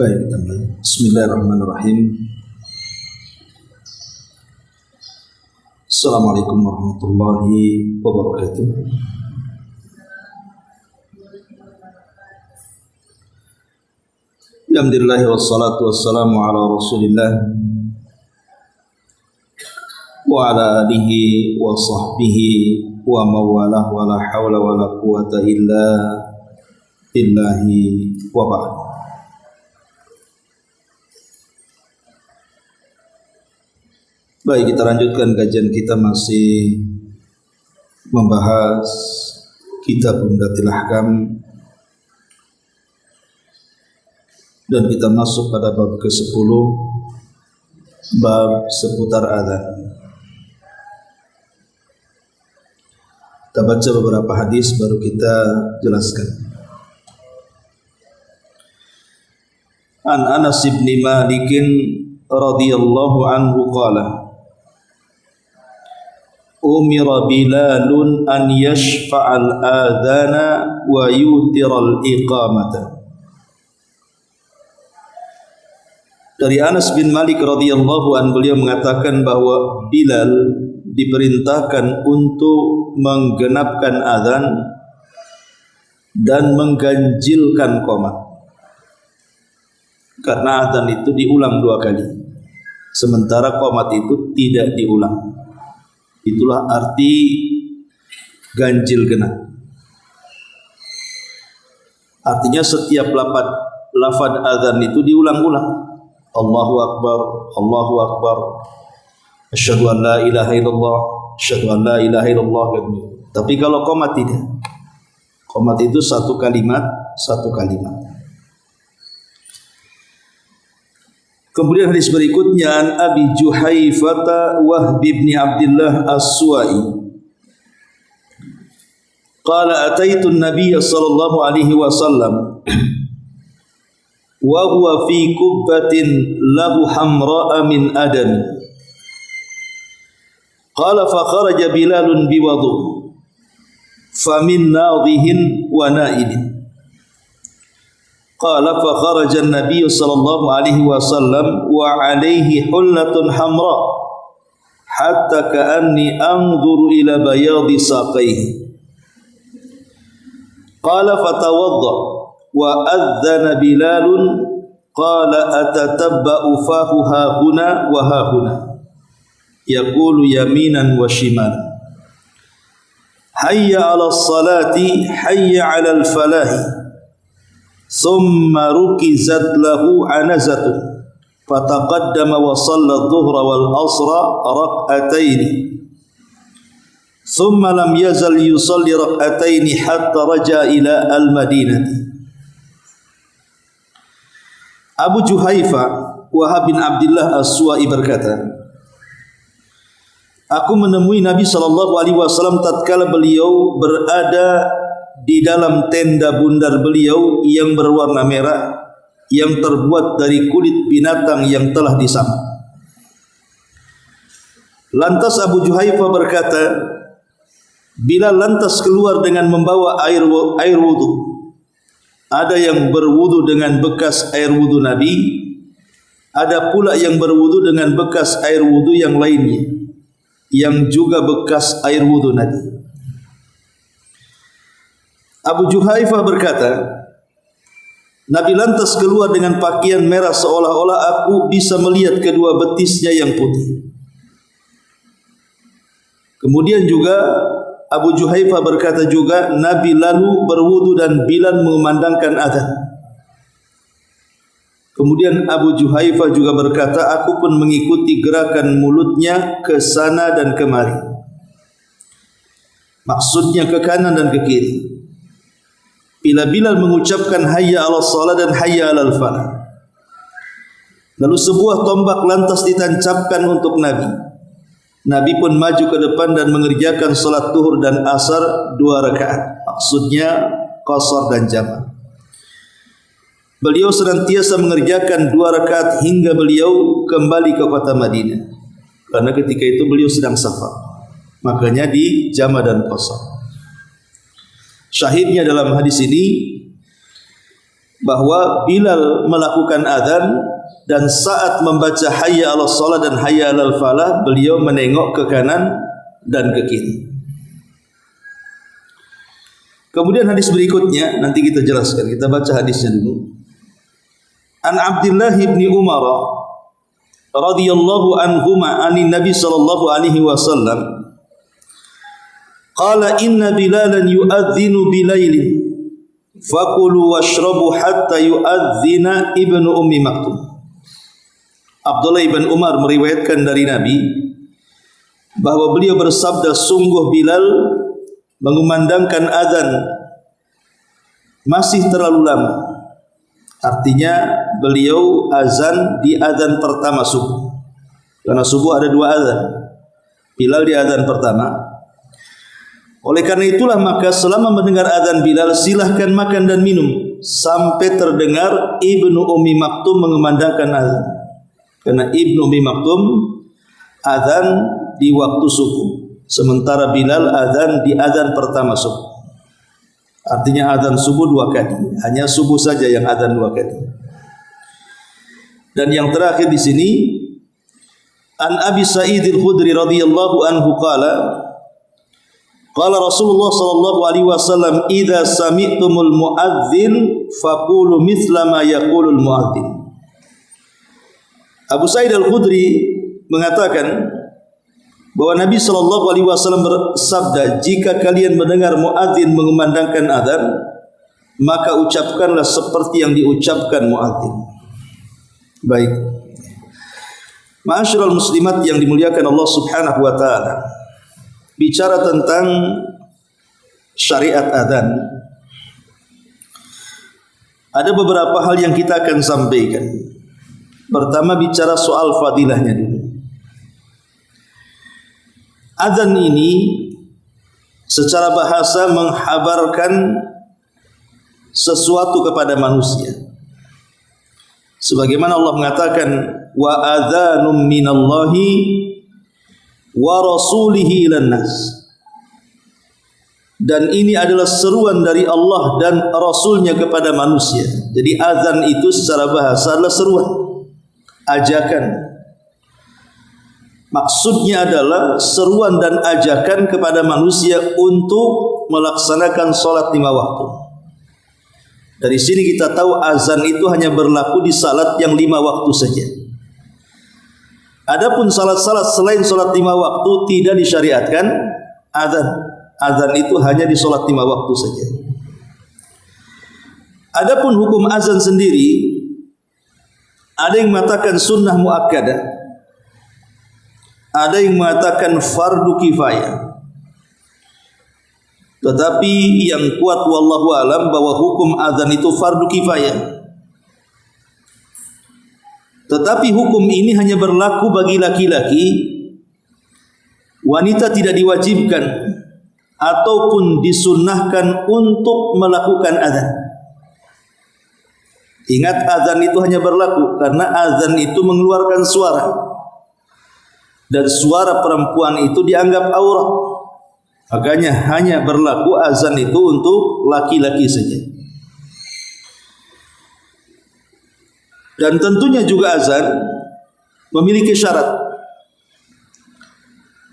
Baik, kita mulai. Bismillahirrahmanirrahim. Assalamualaikum warahmatullahi wabarakatuh. Alhamdulillah wassalatu wassalamu ala Rasulillah wa ala alihi wa sahbihi wa mawalah wa la hawla wa la quwata illa billahi wa ba'd. Baik, kita lanjutkan kajian kita, masih membahas kitab Umdatul Ahkam, dan kita masuk pada bab ke-10, bab seputar adzan. Kita baca beberapa hadis baru kita jelaskan. An Anas bin Malik radhiyallahu anhu qala umira Bilalun an yashfa'al adhana wa yutiral iqamata. Dari Anas bin Malik radhiyallahu anhu, beliau mengatakan bahwa Bilal diperintahkan untuk menggenapkan azan dan mengganjilkan qomat, karena azan itu diulang 2 kali, sementara qomat itu tidak diulang. Itulah arti ganjil genap. Artinya setiap lafaz azan itu diulang-ulang. Allahu Akbar, Allahu Akbar, asyhadu an la ilaha illallah, asyhadu an la ilaha illallah. Tapi kalau qomat tidak. Qomat itu satu kalimat. Kemudian hadis berikutnya, an Abi Juhaifah Wahb bin Abdullah As-Suwa'i qala ataitu an-nabiy sallallahu alaihi wasallam wa huwa fi kubbatin lahu hamra'a min adam. Qala fa kharaja Bilalun biwudu fa min nadhihin wa na'idin. Qala fa kharaja an-nabiy sallallahu alaihi wasallam wa alaihi hullatun hamra hatta ka'anni anzuru ila bayadi saqaihi. Qala fatawadda wa adzana Bilalun qala atatabba'u fahu hahuna wa hahuna yaqulu yaminan wa shimalan hayya 'ala as-salati hayya 'ala al-falahi. Thumma rukizat lahu anazatun fataqaddama wa shalla adh-dhuhra wal 'ashra rak'ataini. Thumma lam yazal yusalli rak'ataini hatta raja'a ila al-Madinati. Abu Juhaifah Wahab bin Abdullah As-Suwa'i berkata, aku menemui Nabi sallallahu alaihi wasallam tatkala beliau berada di dalam tenda bundar beliau yang berwarna merah, yang terbuat dari kulit binatang yang telah disamak. Lantas Abu Juhaifah berkata, Bilal lantas keluar dengan membawa air wudu. Ada yang berwudu dengan bekas air wudu Nabi, ada pula yang berwudu dengan bekas air wudu yang lainnya, yang juga bekas air wudu Nabi. Abu Juhaifah berkata, Nabi lantas keluar dengan pakaian merah seolah-olah aku bisa melihat kedua betisnya yang putih. Kemudian juga Abu Juhaifah berkata juga, Nabi lalu berwudu dan Bilal mengumandangkan azan. Kemudian Abu Juhaifah juga berkata, aku pun mengikuti gerakan mulutnya ke sana dan kemari. Maksudnya ke kanan dan ke kiri. Bila Bilal mengucapkan hayya 'ala shalah dan hayya 'alal falah, lalu sebuah tombak lantas ditancapkan untuk Nabi. Nabi pun maju ke depan dan mengerjakan salat zuhur dan asar 2 rakaat. Maksudnya qasar dan jama'. Beliau senantiasa mengerjakan 2 rakaat hingga beliau kembali ke kota Madinah. Karena ketika itu beliau sedang safar. Makanya di jama' dan qasar. Syahidnya dalam hadis ini, bahwa Bilal melakukan azan dan saat membaca hayya 'alas shalah dan hayya 'alal falah beliau menengok ke kanan dan ke kiri. Kemudian hadis berikutnya nanti kita jelaskan, kita baca hadisnya dulu. An Abdullah bin Umar radhiyallahu anhuma anin Nabi sallallahu alaihi wasallam qala inna Bilalan yu'adzinu bilailin fakulu washrabu hatta yu'adzina Ibnu Ummi Maktum. Abdullah bin Umar meriwayatkan dari Nabi bahwa beliau bersabda, sungguh Bilal mengumandangkan azan masih terlalu lama. Artinya beliau azan di azan pertama subuh. Karena subuh ada 2 azan. Bilal di azan pertama. Oleh karena itulah maka selama mendengar azan Bilal silahkan makan dan minum sampai terdengar Ibnu Ummi Maktum mengumandangkan azan. Karena Ibnu Ummi Maktum azan di waktu subuh, sementara Bilal azan di azan pertama subuh. Artinya azan subuh 2 kali, hanya subuh saja yang azan 2 kali. Dan yang terakhir di sini An Abi Sa'id Al-Khudri radhiyallahu anhu qala Rasulullah sallallahu alaihi wasallam idza sami'tumul muadzin faqulu mithla ma yaqulul muadzin. Abu Sa'id Al-Khudri mengatakan bahwa Nabi sallallahu alaihi wasallam bersabda, jika kalian mendengar muadzin mengumandangkan azan, maka ucapkanlah seperti yang diucapkan muadzin. Baik. Ma'asyiral muslimat yang dimuliakan Allah Subhanahu wa taala. Bicara tentang syariat azan, ada beberapa hal yang kita akan sampaikan. Pertama bicara soal fadilahnya dulu. Azan ini secara bahasa menghabarkan sesuatu kepada manusia. Sebagaimana Allah mengatakan wa adzanum minallahi wa rasulihi ilan nas. Dan ini adalah seruan dari Allah dan Rasulnya kepada manusia. Jadi azan itu secara bahasa adalah seruan, ajakan. Maksudnya adalah seruan dan ajakan kepada manusia untuk melaksanakan salat 5 waktu. Dari sini kita tahu azan itu hanya berlaku di salat yang 5 waktu saja. Adapun salat-salat selain salat 5 waktu tidak disyariatkan azan. Azan itu hanya di salat 5 waktu saja. Adapun hukum azan sendiri, ada yang mengatakan sunnah muakkadah, ada yang mengatakan fardu kifayah. Tetapi yang kuat wallahu alam bahwa hukum azan itu fardu kifayah. Tetapi hukum ini hanya berlaku bagi laki-laki. Wanita tidak diwajibkan ataupun disunnahkan untuk melakukan azan. Ingat, azan itu hanya berlaku karena azan itu mengeluarkan suara. Dan suara perempuan itu dianggap aurat. Makanya hanya berlaku azan itu untuk laki-laki saja. Dan tentunya juga azan memiliki syarat.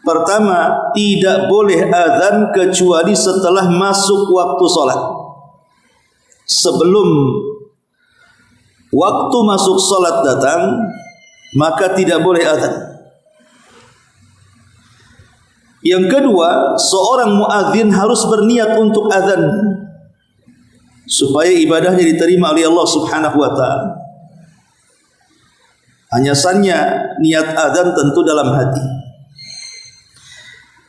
Pertama, tidak boleh azan kecuali setelah masuk waktu salat. Sebelum waktu masuk salat datang, maka tidak boleh azan. Yang kedua, seorang muadzin harus berniat untuk azan supaya ibadahnya diterima oleh Allah Subhanahu wa taala. Hanya saja niat azan tentu dalam hati.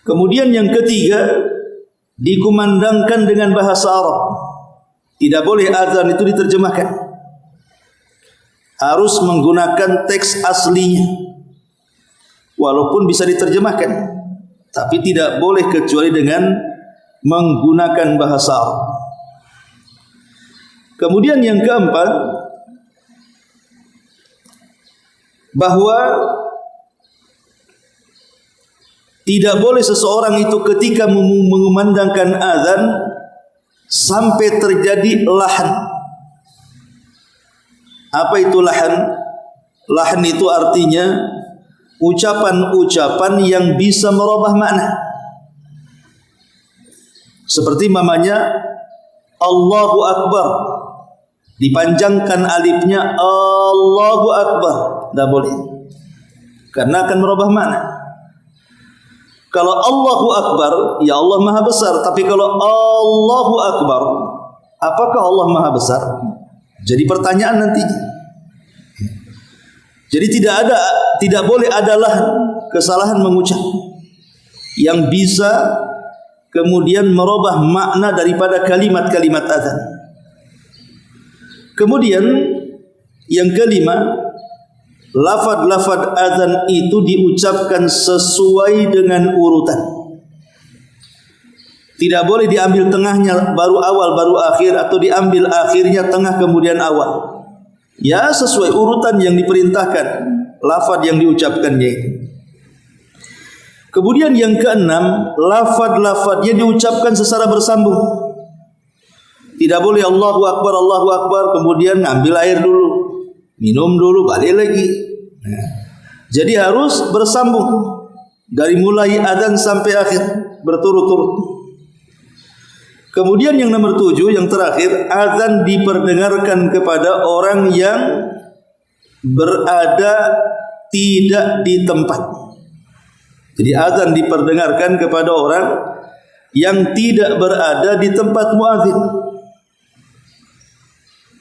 Kemudian yang ketiga, dikumandangkan dengan bahasa Arab. Tidak boleh azan itu diterjemahkan. Harus menggunakan teks aslinya. Walaupun bisa diterjemahkan, tapi tidak boleh kecuali dengan menggunakan bahasa Arab. Kemudian yang keempat, bahwa tidak boleh seseorang itu ketika mengumandangkan azan sampai terjadi lahan. Apa itu lahan? Lahan itu artinya ucapan-ucapan yang bisa merubah makna. Seperti mamanya Allahu Akbar, dipanjangkan alifnya Allahu Akbar, tidak boleh, karena akan merubah makna. Kalau Allahu Akbar, ya Allah Maha Besar. Tapi kalau Allahu Akbar, apakah Allah Maha Besar? Jadi pertanyaan nantinya. Jadi tidak boleh adalah kesalahan mengucap yang bisa kemudian merubah makna daripada kalimat-kalimat azan. Kemudian yang kelima, lafaz-lafaz azan itu diucapkan sesuai dengan urutan. Tidak boleh diambil tengahnya baru awal baru akhir, atau diambil akhirnya tengah kemudian awal. Ya, sesuai urutan yang diperintahkan lafaz yang diucapkannya itu. Kemudian yang keenam, lafaz-lafaznya diucapkan secara bersambung. Tidak boleh Allahu Akbar, kemudian ngambil air dulu, minum dulu, balik lagi. Jadi harus bersambung dari mulai adzan sampai akhir, berturut-turut. Kemudian yang nomor 7, yang terakhir, adzan diperdengarkan kepada orang yang berada tidak di tempat. Jadi adzan diperdengarkan kepada orang yang tidak berada di tempat muadzin.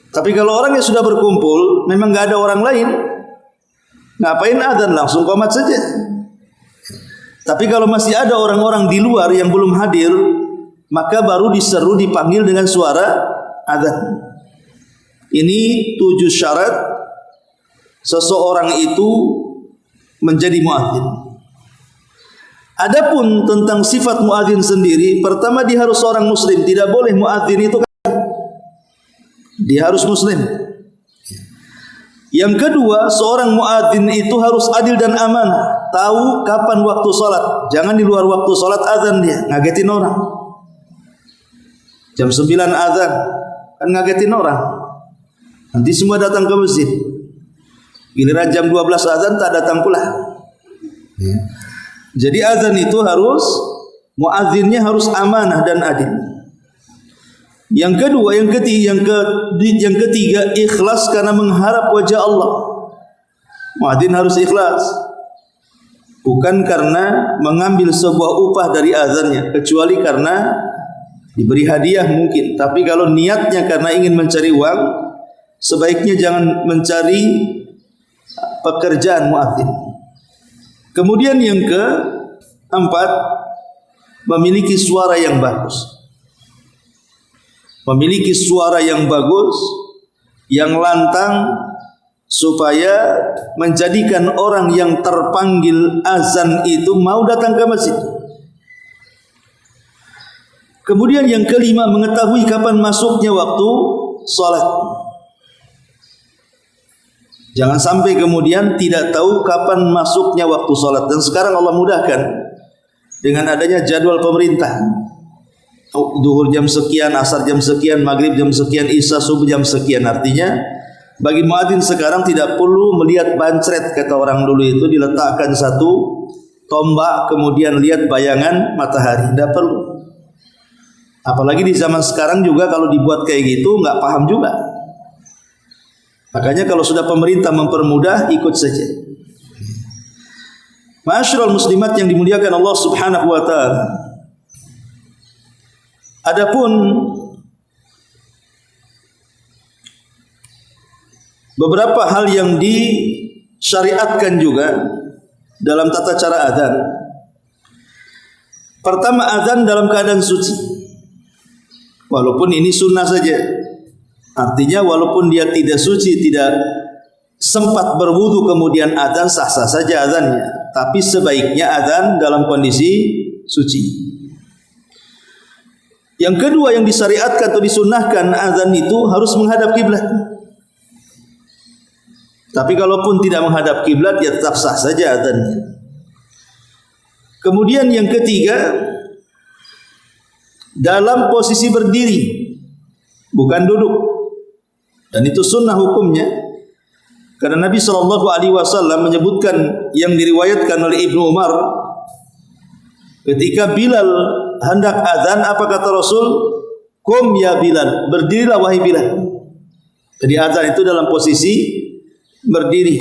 Tapi kalau orang yang sudah berkumpul, memang nggak ada orang lain, ngapain adzan, langsung qomat saja. Tapi kalau masih ada orang-orang di luar yang belum hadir, maka baru diseru, dipanggil dengan suara adzan. Ini 7 syarat seseorang itu menjadi muadzin. Adapun tentang sifat muadzin sendiri, pertama dia harus seorang muslim. Tidak boleh muadzin itu dia harus muslim. Yang kedua, seorang muadzin itu harus adil dan amanah, tahu kapan waktu salat. Jangan di luar waktu salat adzan dia, ngagetin orang. Jam 9 azan, kan ngagetin orang. Nanti semua datang ke masjid. Giliran jam 12 azan tak datang pula. Ya. Jadi azan itu harus, muadzinnya harus amanah dan adil. Yang kedua, yang ketiga, ikhlas karena mengharap wajah Allah. Muadzin harus ikhlas, bukan karena mengambil sebuah upah dari azannya, kecuali karena diberi hadiah mungkin. Tapi kalau niatnya karena ingin mencari uang, sebaiknya jangan mencari pekerjaan muadzin. Kemudian yang keempat, memiliki suara yang bagus. Memiliki suara yang bagus, yang lantang, supaya menjadikan orang yang terpanggil azan itu mau datang ke masjid. Kemudian yang kelima, mengetahui kapan masuknya waktu salat. Jangan sampai kemudian tidak tahu kapan masuknya waktu salat. Dan sekarang Allah mudahkan dengan adanya jadwal pemerintah. Duhur jam sekian, asar jam sekian, maghrib jam sekian, isya subuh jam sekian. Artinya bagi muadzin sekarang tidak perlu melihat bancret, kata orang dulu itu, diletakkan satu tombak kemudian lihat bayangan matahari. Tidak perlu. Apalagi di zaman sekarang juga kalau dibuat kayak gitu nggak paham juga. Makanya kalau sudah pemerintah mempermudah, ikut saja. Ma'asyiral muslimat yang dimuliakan Allah Subhanahu wa taala. Adapun beberapa hal yang disyariatkan juga dalam tata cara adzan. Pertama, adzan dalam keadaan suci. Walaupun ini sunnah saja. Artinya walaupun dia tidak suci, tidak sempat berwudu kemudian adzan, sah-sah saja adzannya. Tapi sebaiknya adzan dalam kondisi suci. Yang kedua yang disyariatkan atau disunnahkan, adzan itu harus menghadap kiblat. Tapi kalaupun tidak menghadap kiblat, ya tetap sah saja adzannya. Kemudian yang ketiga, dalam posisi berdiri, bukan duduk. Dan itu sunnah hukumnya. Karena Nabi SAW menyebutkan yang diriwayatkan oleh Ibnu Umar, ketika Bilal hendak azan, apa kata Rasul? Qum ya Bilal, berdirilah wahai Bilal. Jadi azan itu dalam posisi berdiri.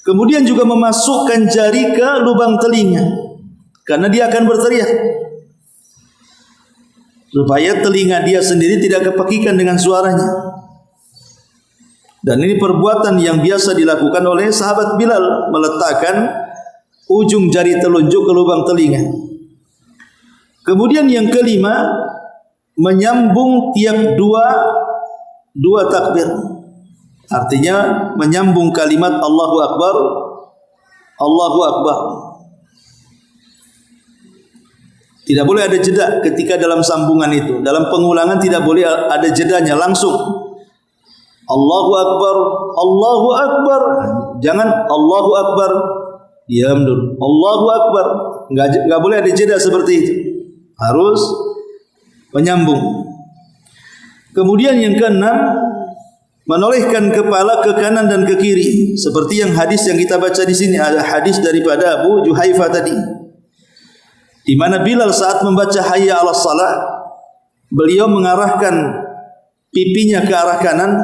Kemudian juga memasukkan jari ke lubang telinga, karena dia akan berteriak, supaya telinga dia sendiri tidak kepekikan dengan suaranya. Dan ini perbuatan yang biasa dilakukan oleh sahabat Bilal, meletakkan ujung jari telunjuk ke lubang telinga. Kemudian yang kelima, menyambung tiap dua takbir. Artinya menyambung kalimat Allahu Akbar, Allahu Akbar. Tidak boleh ada jeda ketika dalam sambungan itu. Dalam pengulangan tidak boleh ada jedanya, langsung Allahu Akbar, Allahu Akbar. Jangan Allahu Akbar, diam dulu, Allahu Akbar. Enggak boleh ada jeda seperti itu. Harus menyambung. Kemudian yang keenam, menolehkan kepala ke kanan dan ke kiri, seperti yang hadis yang kita baca di sini. Ada hadis daripada Abu Juhaifah tadi, di mana Bilal saat membaca hayya 'alas shalah, beliau mengarahkan pipinya ke arah kanan.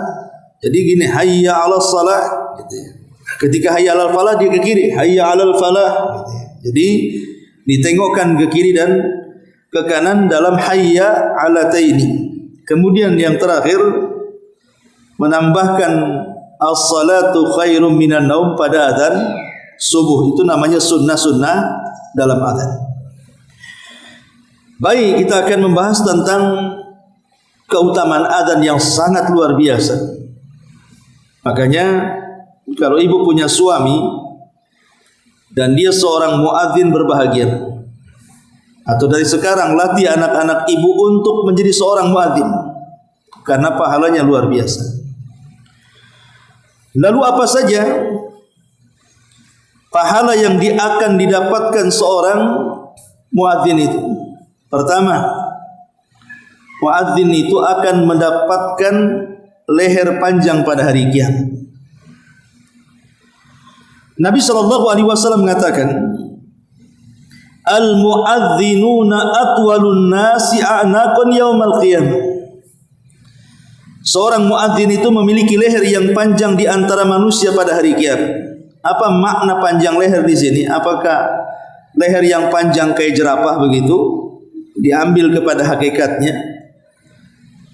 Jadi gini, hayya 'alas shalah gitu ya. Ketika hayya 'alal falah dia ke kiri, hayya 'alal falah gitu ya. Jadi ditengokkan ke kiri dan ke kanan dalam hayya 'alataini. Kemudian yang terakhir, menambahkan as-salatu khairum minan naum pada adzan subuh. Itu namanya sunnah-sunnah dalam adzan. Baik, kita akan membahas tentang keutamaan adzan yang sangat luar biasa. Makanya kalau ibu punya suami dan dia seorang muadzin, berbahagia. Atau dari sekarang latih anak-anak ibu untuk menjadi seorang muadzin, karena pahalanya luar biasa. Lalu apa saja pahala yang akan didapatkan seorang muadzin itu? Pertama, muadzin itu akan mendapatkan leher panjang pada hari kiamat. Nabi SAW mengatakan, al-muadzinuna atwalun nasi a'naqan yaumal qiyamah. Seorang muadzin itu memiliki leher yang panjang di antara manusia pada hari kiamat. Apa makna panjang leher di sini? Apakah leher yang panjang kayak jerapah begitu? Diambil kepada hakikatnya.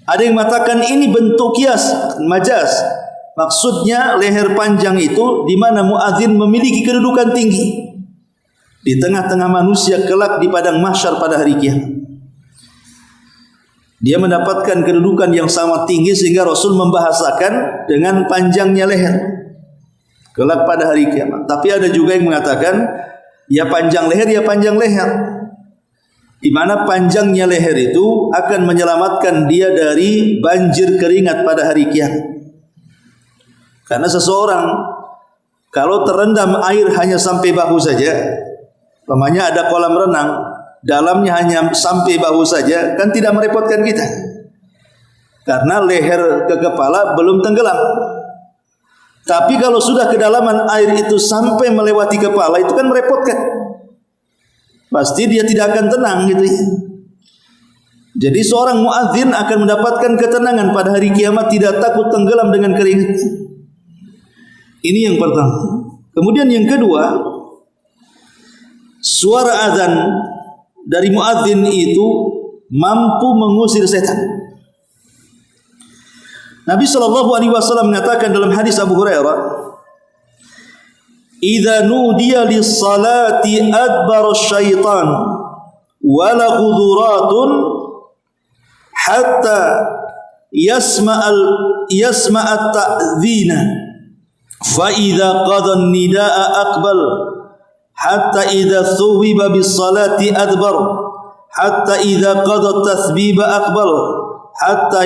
Ada yang mengatakan ini bentuk kias, majaz. Maksudnya leher panjang itu di mana muadzin memiliki kedudukan tinggi di tengah-tengah manusia kelak di padang mahsyar pada hari kiamat. Dia mendapatkan kedudukan yang sangat tinggi sehingga Rasul membahasakan dengan panjangnya leher kelak pada hari kiamat. Tapi ada juga yang mengatakan ya panjang leher, ya panjang leher, di mana panjangnya leher itu akan menyelamatkan dia dari banjir keringat pada hari kiamat. Karena seseorang kalau terendam air hanya sampai bahu saja, umpamanya ada kolam renang, dalamnya hanya sampai bahu saja, kan tidak merepotkan kita, karena leher ke kepala belum tenggelam. Tapi kalau sudah kedalaman air itu sampai melewati kepala, itu kan merepotkan. Pasti dia tidak akan tenang gitu ya. Jadi seorang muadzin akan mendapatkan ketenangan pada hari kiamat, tidak takut tenggelam dengan keringat. Ini yang pertama. Kemudian yang kedua, suara azan dari muadzin itu mampu mengusir setan. Nabi SAW mengatakan dalam hadis Abu Hurairah, "Idza nudiya lis-salati adbara asy-syaitan wa la quduratun hatta yasma'a at-ta'dhina fa idza qada an-nidaa aqbal hatta idza thuwiba bis-salati adbar hatta idza qada at-tathbiba aqbal hatta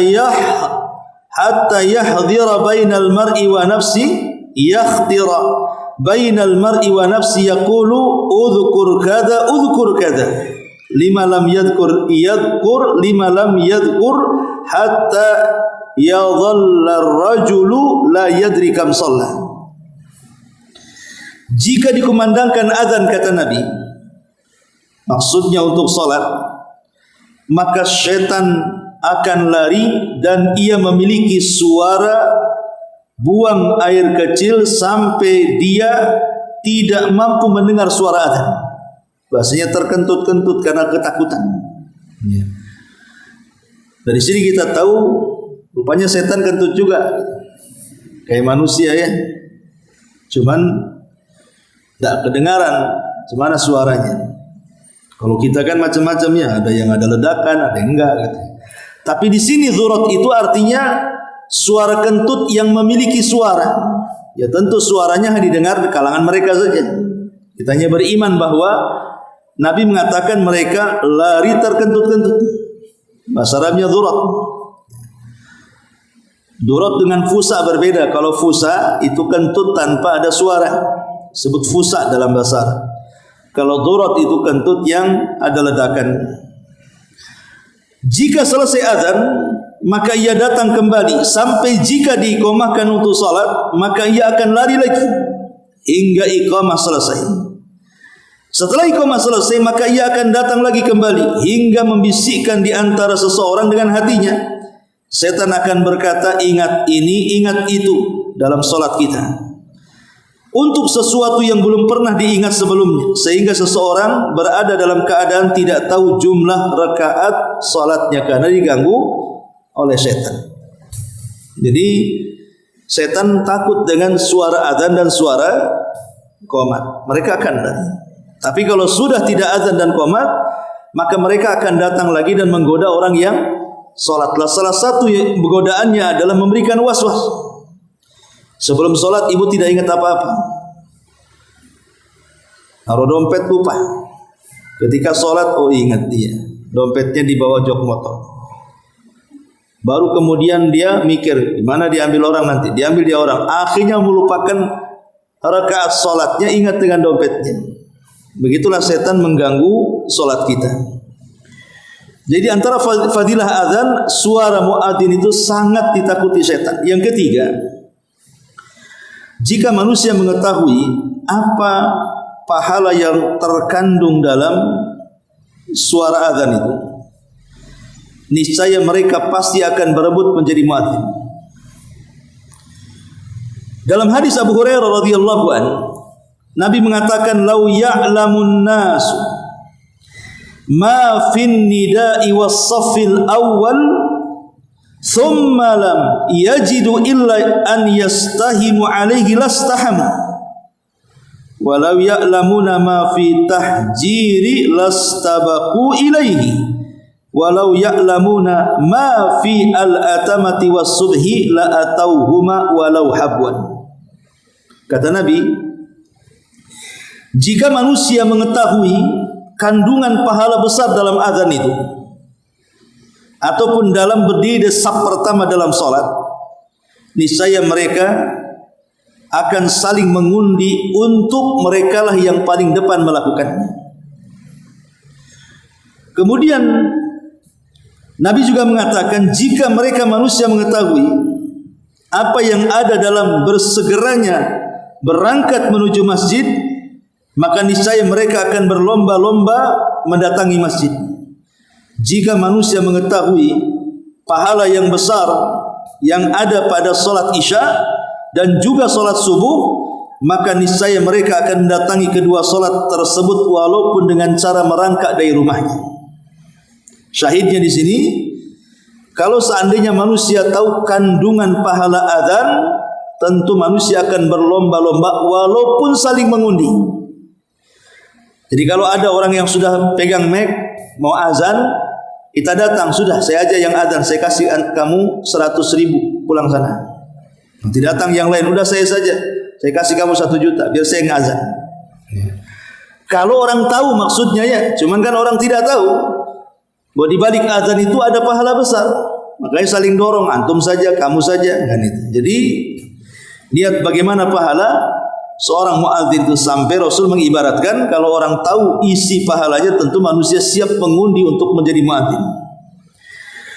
yahdhira bainal mar'i wa nafsi bainal mar'i wa nafsi yaqulu udhkur kada lima lam yadhkur hatta yadhalla ar-rajulu la yadri kam shalla. Jika dikumandangkan azan, kata Nabi, maksudnya untuk salat, maka syaitan akan lari dan ia memiliki suara buang air kecil sampai dia tidak mampu mendengar suara azan. Bahasanya terkentut-kentut karena ketakutan. Dari sini kita tahu rupanya setan kentut juga, kayak manusia ya. Cuman tidak kedengaran gimana suaranya. Kalau kita kan macam-macam ya, ada yang ada ledakan, ada yang enggak gitu. Tapi di sini zurat itu artinya suara kentut yang memiliki suara. Ya tentu suaranya didengar di kalangan mereka saja. Kita hanya beriman bahwa Nabi mengatakan mereka lari terkentut-kentut. Bahasa Arabnya zurat. Zurat dengan fusa berbeda. Kalau fusa itu kentut tanpa ada suara, sebut fusa dalam bahasa Arab. Kalau zurat itu kentut yang ada ledakan. Jika selesai azan, maka ia datang kembali sampai jika diiqamahkan untuk salat, maka ia akan lari lagi hingga iqamah selesai. Setelah iqamah selesai, maka ia akan datang lagi kembali hingga membisikkan di antara seseorang dengan hatinya. Setan akan berkata, ingat ini, ingat itu dalam salat kita, untuk sesuatu yang belum pernah diingat sebelumnya, sehingga seseorang berada dalam keadaan tidak tahu jumlah rakaat salatnya karena diganggu oleh setan. Jadi setan takut dengan suara azan dan suara qomat. Mereka akan lari. Tapi kalau sudah tidak azan dan qomat, maka mereka akan datang lagi dan menggoda orang yang salat. Salah satu godaannya adalah memberikan was-was. Sebelum salat ibu tidak ingat apa-apa, taruh dompet lupa. Ketika salat, oh ingat dia, dompetnya di bawah jok motor. Baru kemudian dia mikir, di mana diambil orang nanti, diambil dia orang. Akhirnya melupakan rakaat salatnya, ingat dengan dompetnya. Begitulah setan mengganggu salat kita. Jadi antara fadilah azan, suara muadzin itu sangat ditakuti setan. Yang ketiga, jika manusia mengetahui apa pahala yang terkandung dalam suara azan itu, niscaya mereka pasti akan berebut menjadi muadzin. Dalam hadis Abu Hurairah radhiyallahu anhu, Nabi mengatakan, "Lau ya'lamun nas ma fin nida'i was-saffil awwal thumma lam yajidu illa an yastahimu alaihi lastahamu walau ya'lamuna ma fi tahjiri lastabaqu ilaihi walau ya'lamuna ma fi al-atamati was-subhi la atauhuma walau habwan." Kata Nabi, jika manusia mengetahui kandungan pahala besar dalam azan itu, ataupun dalam berdiri saf pertama dalam salat, niscaya mereka akan saling mengundi untuk merekalah yang paling depan melakukannya. Kemudian Nabi juga mengatakan, jika mereka manusia mengetahui apa yang ada dalam bersegeranya berangkat menuju masjid, maka niscaya mereka akan berlomba-lomba mendatangi masjid. Jika manusia mengetahui pahala yang besar yang ada pada salat isya dan juga salat subuh, maka niscaya mereka akan mendatangi kedua salat tersebut walaupun dengan cara merangkak dari rumahnya. Syahidnya di sini, kalau seandainya manusia tahu kandungan pahala azan, tentu manusia akan berlomba-lomba walaupun saling mengundi. Jadi kalau ada orang yang sudah pegang mic mau azan, kita datang, sudah saya aja yang azan, saya kasih kamu 100.000 pulang sana. Nanti datang yang lain, udah saya saja, saya kasih kamu 1 juta biar saya ngazan. Kalau orang tahu maksudnya ya, cuman kan orang tidak tahu bahwa di balik azan itu ada pahala besar, makanya saling dorong, antum saja, kamu saja, kan itu. Jadi lihat bagaimana pahala seorang muadzin itu, sampai Rasul mengibaratkan kalau orang tahu isi pahalanya, tentu manusia siap mengundi untuk menjadi muadzin.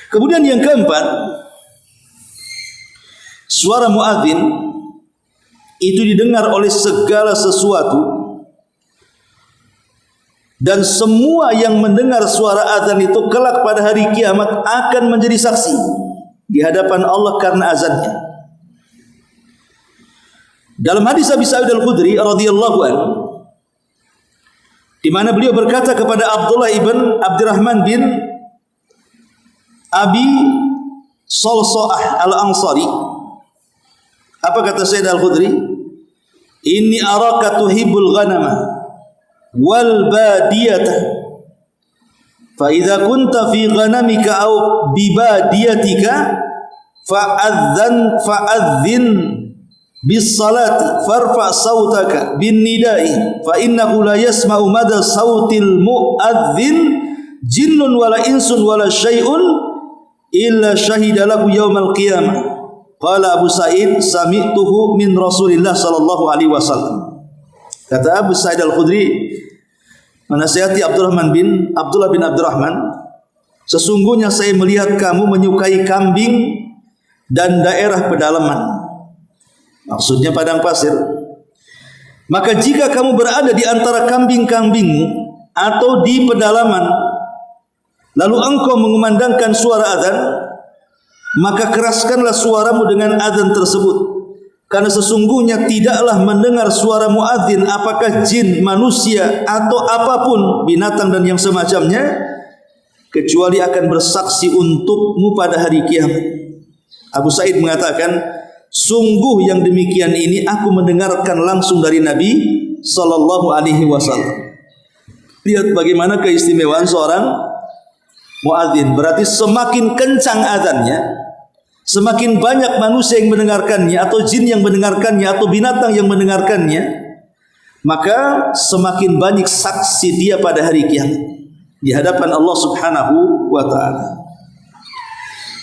Kemudian yang keempat, suara muadzin itu didengar oleh segala sesuatu, dan semua yang mendengar suara azan itu kelak pada hari kiamat akan menjadi saksi di hadapan Allah karena azannya. Dalam hadis Abi Sa'id Al-Khudri radhiyallahu anhu, di mana beliau berkata kepada Abdullah ibn Abdurrahman bin Abi Salsa'ah Al-Ansari, apa kata Sayyid Al-Khudri? Inni araka tuhibbul ghanama wal badiyata fa idza kunta fi ghanamika aw bi badiyatika fa'adzin bis salati farfa sautaka bin nida'i fa innahu la yasma'u madha sautil mu'adzin jinnun wala insun wala syai'un illa syahida lahu yaumal qiyamah. Qala Abu Sa'id sami'tuhu min Rasulillah sallallahu alaihi wasallam. Kata Abu Sa'id Al-Khudri menasihati Abdullah bin Abdurrahman, sesungguhnya saya melihat kamu menyukai kambing dan daerah pedalaman, maksudnya padang pasir. Maka jika kamu berada di antara kambing-kambingmu atau di pedalaman, lalu engkau mengumandangkan suara azan, maka keraskanlah suaramu dengan azan tersebut. Karena sesungguhnya tidaklah mendengar suara muadzin apakah jin, manusia atau apapun binatang dan yang semacamnya kecuali akan bersaksi untukmu pada hari kiamat. Abu Sa'id mengatakan, sungguh yang demikian ini aku mendengarkan langsung dari Nabi sallallahu alaihi wasallam. Lihat bagaimana keistimewaan seorang muadzin. Berarti semakin kencang azannya, semakin banyak manusia yang mendengarkannya, atau jin yang mendengarkannya, atau binatang yang mendengarkannya, maka semakin banyak saksi dia pada hari kiamat di hadapan Allah Subhanahu wa ta'ala.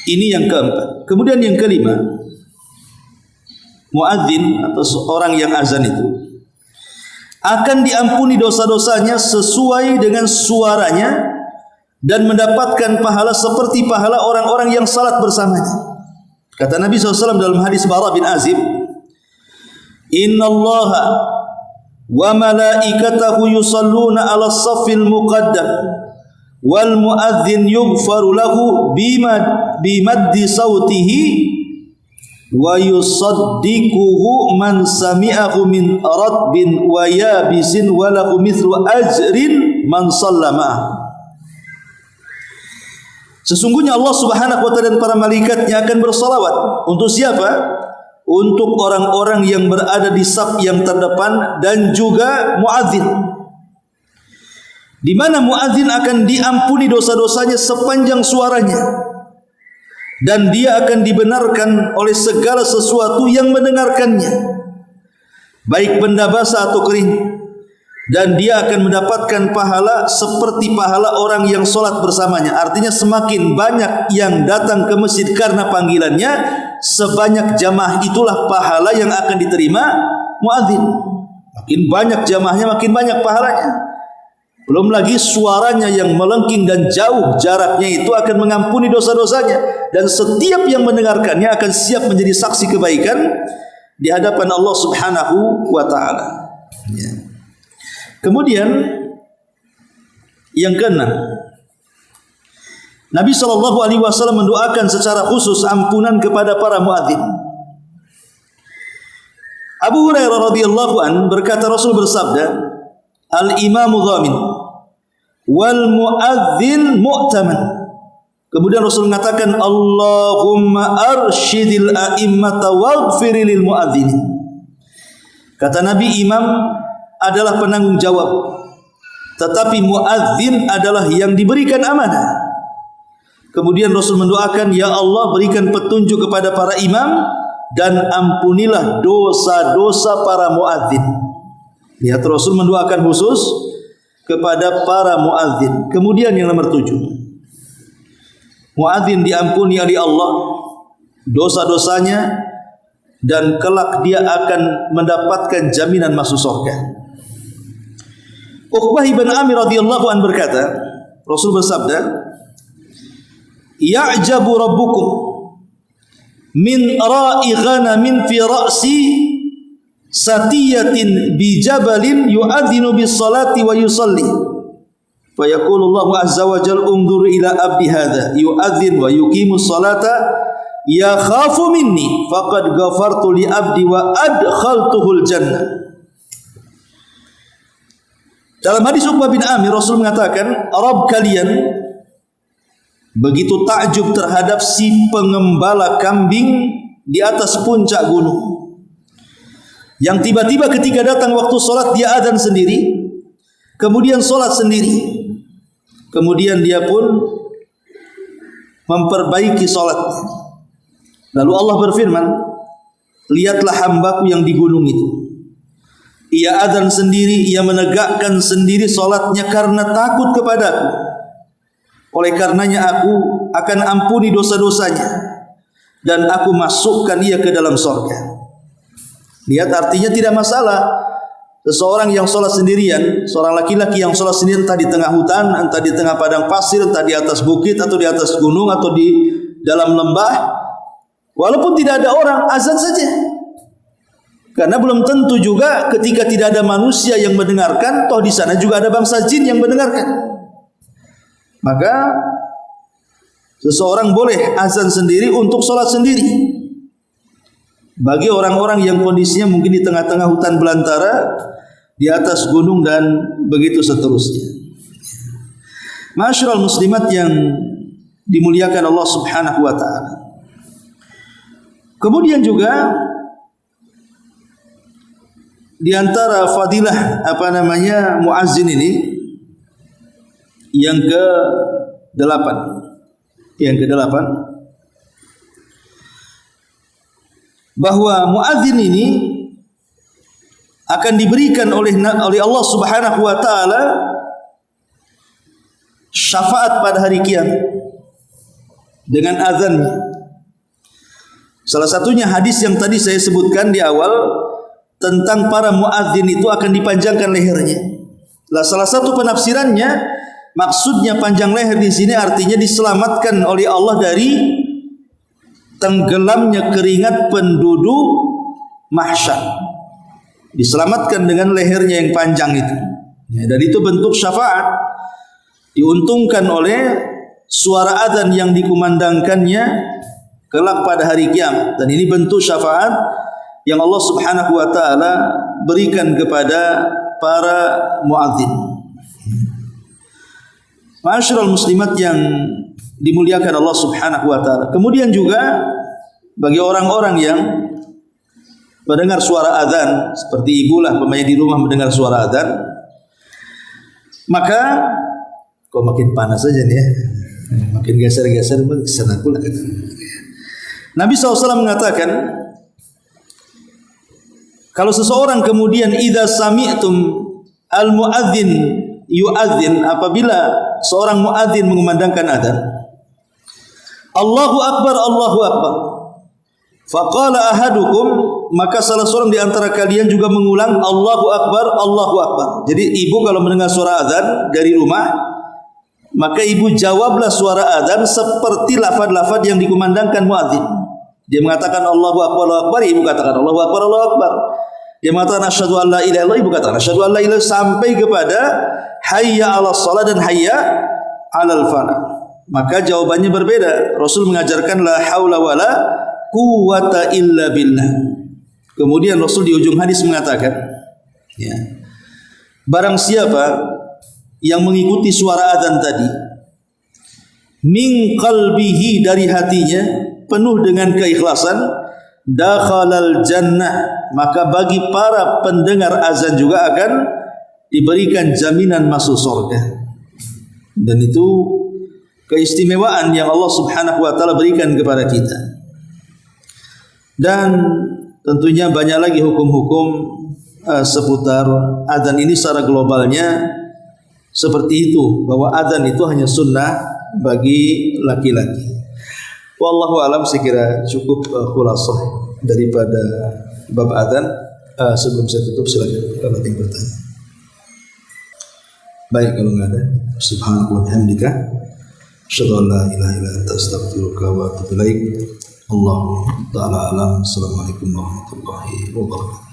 Ini yang keempat. Kemudian yang kelima, muadzin atau seorang yang azan itu akan diampuni dosa-dosanya sesuai dengan suaranya dan mendapatkan pahala seperti pahala orang-orang yang salat bersamanya. Kata Nabi SAW dalam hadis Bara bin Azib, Inna Allaha wa malaikatahu yusalluna ala saffil muqaddam wal muadzin yughfaru lahu bimaddi sautihi wa yusaddiquhu man sami'ahu min radbin wa yabisin wa lahu mithlu ajrin man sallama. Sesungguhnya Allah Subhanahu wa ta'ala dan para malaikatnya akan bersalawat untuk siapa? Untuk orang-orang yang berada di saf yang terdepan dan juga muadzin. Di mana muadzin akan diampuni dosa-dosanya sepanjang suaranya, dan dia akan dibenarkan oleh segala sesuatu yang mendengarkannya, baik benda basah atau kering. Dan dia akan mendapatkan pahala seperti pahala orang yang solat bersamanya. Artinya semakin banyak yang datang ke masjid karena panggilannya, sebanyak jamaah itulah pahala yang akan diterima muadzin. Makin banyak jamaahnya, makin banyak pahalanya. Belum lagi suaranya yang melengking dan jauh jaraknya itu akan mengampuni dosa-dosanya. Dan setiap yang mendengarkannya akan siap menjadi saksi kebaikan di hadapan Allah Subhanahu wa ta'ala. Ya. Kemudian yang keenam, Nabi SAW mendoakan secara khusus ampunan kepada para muadzin. Abu Hurairah radhiyallahu an berkata, Rasul bersabda, al-imamu dhamin wal muadzin mu'taman. Kemudian Rasul mengatakan, Allahumma arsyidil a'immata waghfir lil muadzinin. Kata Nabi, imam adalah penanggung jawab, tetapi muadzin adalah yang diberikan amanah. Kemudian Rasul mendoakan, ya Allah berikan petunjuk kepada para imam dan ampunilah dosa-dosa para muadzin. Lihat, Rasul mendoakan khusus kepada para muadzin. Kemudian yang nomor 7, muadzin diampuni oleh Allah dosa-dosanya dan kelak dia akan mendapatkan jaminan masuk surga. Uqbah ibn Amir radhiyallahu an berkata, Rasul bersabda, ya'jabu rabbukum min ra'i ghanamin fi ra'si satiyatin bi jabalin yu'adzinu bis salati wa yusalli fa yaqulu Allahu azza wa jalla unzur ila abdi hadha yu'adzin wa yuqimus salata ya khafu minni faqad ghafartu li abdi wa adkhaltuhul jannah. Dalam hadis Uqbah bin Amir, Rasul mengatakan, Rabb kalian begitu takjub terhadap si pengembala kambing di atas puncak gunung, yang tiba-tiba ketika datang waktu solat dia adzan sendiri, kemudian solat sendiri, kemudian dia pun memperbaiki solatnya. Lalu Allah berfirman, lihatlah hambaku yang di gunung itu, ia adzan sendiri, ia menegakkan sendiri solatnya karena takut kepadaku. Oleh karenanya aku akan ampuni dosa-dosanya dan aku masukkan ia ke dalam surga. Lihat, artinya tidak masalah seseorang yang sholat sendirian, seorang laki-laki yang sholat sendirian, entah di tengah hutan, entah di tengah padang pasir, entah di atas bukit atau di atas gunung atau di dalam lembah, walaupun tidak ada orang, azan saja. Karena belum tentu juga ketika tidak ada manusia yang mendengarkan, toh di sana juga ada bangsa jin yang mendengarkan. Maka seseorang boleh azan sendiri untuk sholat sendiri. Bagi orang-orang yang kondisinya mungkin di tengah-tengah hutan belantara, di atas gunung dan begitu seterusnya. Ma'asyiral muslimat yang dimuliakan Allah Subhanahu wa taala. Kemudian juga di antara fadilah muazzin ini yang ke-8, bahwa muadzin ini akan diberikan oleh Allah Subhanahu wa taala syafaat pada hari kiamat dengan azannya. Salah satunya hadis yang tadi saya sebutkan di awal tentang para muadzin itu akan dipanjangkan lehernya. Lah, salah satu penafsirannya, maksudnya panjang leher di sini artinya diselamatkan oleh Allah dari tenggelamnya keringat penduduk mahsyar. Diselamatkan dengan lehernya yang panjang itu. Ya, dan itu bentuk syafaat. Diuntungkan oleh suara adzan yang dikumandangkannya kelak pada hari kiamat. Dan ini bentuk syafaat yang Allah Subhanahu wa taala berikan kepada para muadzin. Ma'asyiral muslimat yang dimuliakan Allah Subhanahu wa taala. Kemudian juga bagi orang-orang yang mendengar suara azan, seperti ibulah pemain di rumah mendengar suara azan, maka kok makin panas saja nih ya. Makin geser-geser sana pula. Nabi SAW mengatakan, kalau seseorang kemudian idza sami'tum al-muadzin yu'adzin, apabila seorang muadzin mengumandangkan adzan, Allahu akbar, Allahu akbar, faqala ahadukum, maka salah seorang di antara kalian juga mengulang Allahu akbar, Allahu akbar. Jadi ibu kalau mendengar suara adzan dari rumah, maka ibu jawablah suara adzan seperti lafaz-lafaz yang dikumandangkan muadzin. Dia mengatakan Allahu akbar, Allahu akbar, ibu katakan Allahu akbar, Allahu akbar. Dia mengatakan asyhadu an la ilaha illallah, ibu katakan asyhadu an la ilaha, sampai kepada hayya 'alas shalah dan hayya 'alal falah. Maka jawabannya berbeda. Rasul mengajarkan la haula wala quwwata illa billah. Kemudian Rasul di ujung hadis mengatakan, ya, barang siapa yang mengikuti suara azan tadi min qalbihi, dari hatinya penuh dengan keikhlasan, dakhalal jannah, maka bagi para pendengar azan juga akan diberikan jaminan masuk surga. Dan itu keistimewaan yang Allah Subhanahu wa taala berikan kepada kita. Dan tentunya banyak lagi hukum-hukum seputar azan ini secara globalnya seperti itu, bahwa azan itu hanya sunnah bagi laki-laki. Wallahu alam, saya kira cukup khulasah daripada bab azan. Sebelum saya tutup, silakan kalau ada yang bertanya. Baik, kalau enggak ada, subhanallah wa bihamdika, asyhadu an la ilaha illa anta, astaghfiruka wa atubu ilaik. Allah taala alam. Assalamualaikum warahmatullahi wabarakatuh.